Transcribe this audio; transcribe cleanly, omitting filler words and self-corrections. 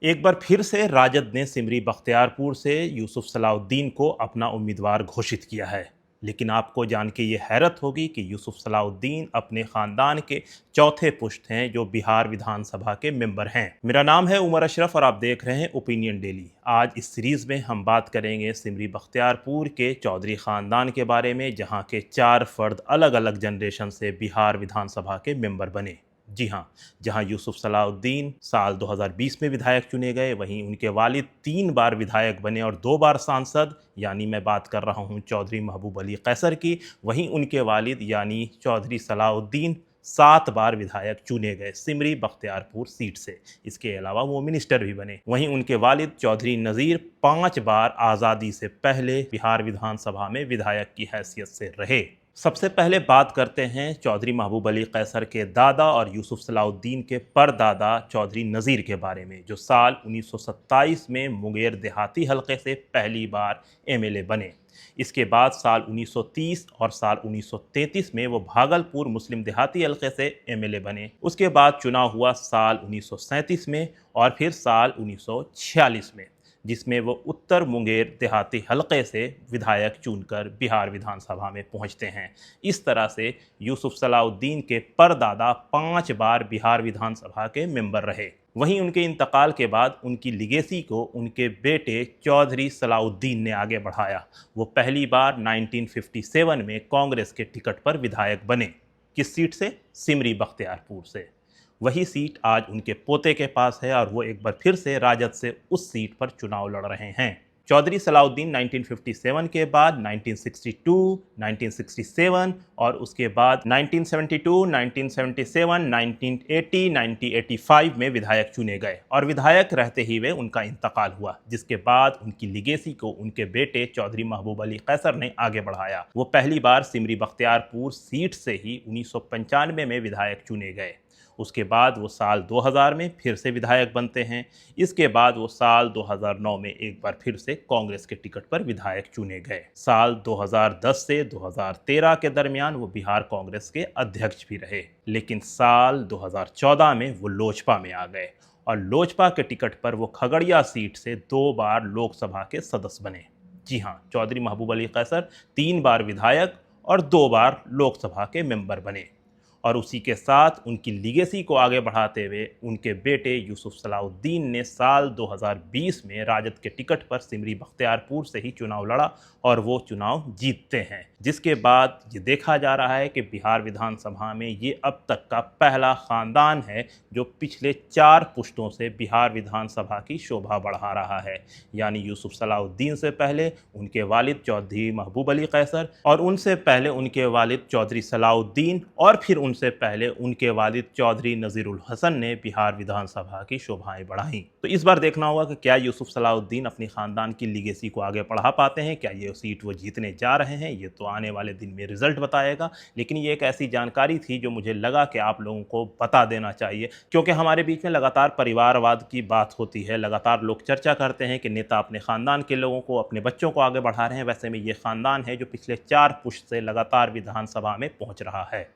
एक बार फिर से राजद ने सिमरी बख्तियारपुर से यूसुफ सलाउद्दीन को अपना उम्मीदवार घोषित किया है। लेकिन आपको जान के ये हैरत होगी कि यूसुफ सलाउद्दीन अपने ख़ानदान के चौथे पुश्त हैं जो बिहार विधानसभा के मेंबर हैं। मेरा नाम है उमर अशरफ और आप देख रहे हैं ओपिनियन डेली। आज इस सीरीज़ में हम बात करेंगे सिमरी बख्तियारपुर के चौधरी ख़ानदान के बारे में, जहाँ के 4 फ़र्द अलग अलग जनरेशन से बिहार विधानसभा के मेंबर बने। जी हाँ, जहां यूसुफ सलाउद्दीन साल 2020 में विधायक चुने गए, वहीं उनके वालिद 3 बार विधायक बने और 2 बार सांसद, यानी मैं बात कर रहा हूं चौधरी महबूब अली कैसर की। वहीं उनके वालिद यानी चौधरी सलाउद्दीन 7 बार विधायक चुने गए सिमरी बख्तियारपुर सीट से। इसके अलावा वो मिनिस्टर भी बने। वहीं उनके वालिद चौधरी नज़ीर 5 बार आज़ादी से पहले बिहार विधानसभा में विधायक की हैसियत से रहे। सबसे पहले बात करते हैं चौधरी महबूब अली कैसर के दादा और यूसुफ सलाउद्दीन के परदादा चौधरी नज़ीर के बारे में, जो साल 1927 में मुंगेर देहाती हलके से पहली बार एमएलए बने। इसके बाद साल 1930 और साल 1933 में वो भागलपुर मुस्लिम देहाती हलके से एमएलए बने। उसके बाद चुनाव हुआ साल 1937 में और फिर साल 1946 में, जिसमें वो उत्तर मुंगेर देहाती हलके से विधायक चुनकर बिहार विधानसभा में पहुंचते हैं। इस तरह से यूसुफ सलाउद्दीन के परदादा 5 बार बिहार विधानसभा के मेंबर रहे। वहीं उनके इंतकाल के बाद उनकी लिगेसी को उनके बेटे चौधरी सलाउद्दीन ने आगे बढ़ाया। वो पहली बार 1957 में कांग्रेस के टिकट पर विधायक बने। किस सीट से? सिमरी बख्तियारपुर से। वही सीट आज उनके पोते के पास है और वो एक बार फिर से राजद से उस सीट पर चुनाव लड़ रहे हैं। चौधरी सलाउद्दीन 1957 के बाद 1962, 1967 और उसके बाद 1972, 1977, 1980, 1985 में विधायक चुने गए और विधायक रहते ही वे उनका इंतकाल हुआ, जिसके बाद उनकी लिगेसी को उनके बेटे चौधरी महबूब अली कैसर ने आगे बढ़ाया। वो पहली बार सिमरी बख्तियारपुर सीट से ही 1995 में विधायक चुने गए। उसके बाद वो साल 2000 में फिर से विधायक बनते हैं। इसके बाद वो साल 2009 में एक बार फिर से कांग्रेस के टिकट पर विधायक चुने गए। साल 2010 से 2013 के दरमियान वो बिहार कांग्रेस के अध्यक्ष भी रहे। लेकिन साल 2014 में वो लोजपा में आ गए और लोजपा के टिकट पर वो खगड़िया सीट से 2 बार लोकसभा के सदस्य बने। जी हाँ, चौधरी महबूब अली कैसर 3 बार विधायक और 2 बार लोकसभा के मेंबर बने। और उसी के साथ उनकी लिगेसी को आगे बढ़ाते हुए उनके बेटे यूसुफ सलाउद्दीन ने साल 2020 में राजद के टिकट पर सिमरी बख्तियारपुर से ही चुनाव लड़ा और वो चुनाव जीतते हैं, जिसके बाद ये देखा जा रहा है कि बिहार विधानसभा में ये अब तक का पहला ख़ानदान है जो पिछले 4 पुश्तों से बिहार विधानसभा की शोभा बढ़ा रहा है। यानी यूसुफ सलाउद्दीन से पहले उनके वालिद चौधरी महबूब अली कैसर और उनसे पहले उनके वालिद चौधरी सलाउद्दीन और फिर उनसे पहले उनके वालिद चौधरी नज़ीरुल हसन ने बिहार विधानसभा की शोभाएं बढ़ाई। तो इस बार देखना होगा कि क्या यूसुफ सलाउद्दीन अपनी ख़ानदान की लिगेसी को आगे बढ़ा पाते हैं, क्या ये सीट वो जीतने जा रहे हैं। ये तो आने वाले दिन में रिजल्ट बताएगा, लेकिन ये एक ऐसी जानकारी थी जो मुझे लगा कि आप लोगों को बता देना चाहिए, क्योंकि हमारे बीच में लगातार परिवारवाद की बात होती है। लगातार लोग चर्चा करते हैं कि नेता अपने ख़ानदान के लोगों को, अपने बच्चों को आगे बढ़ा रहे हैं। वैसे में ये ख़ानदान है जो पिछले 4 पुश्त से लगातार विधानसभा में पहुँच रहा है।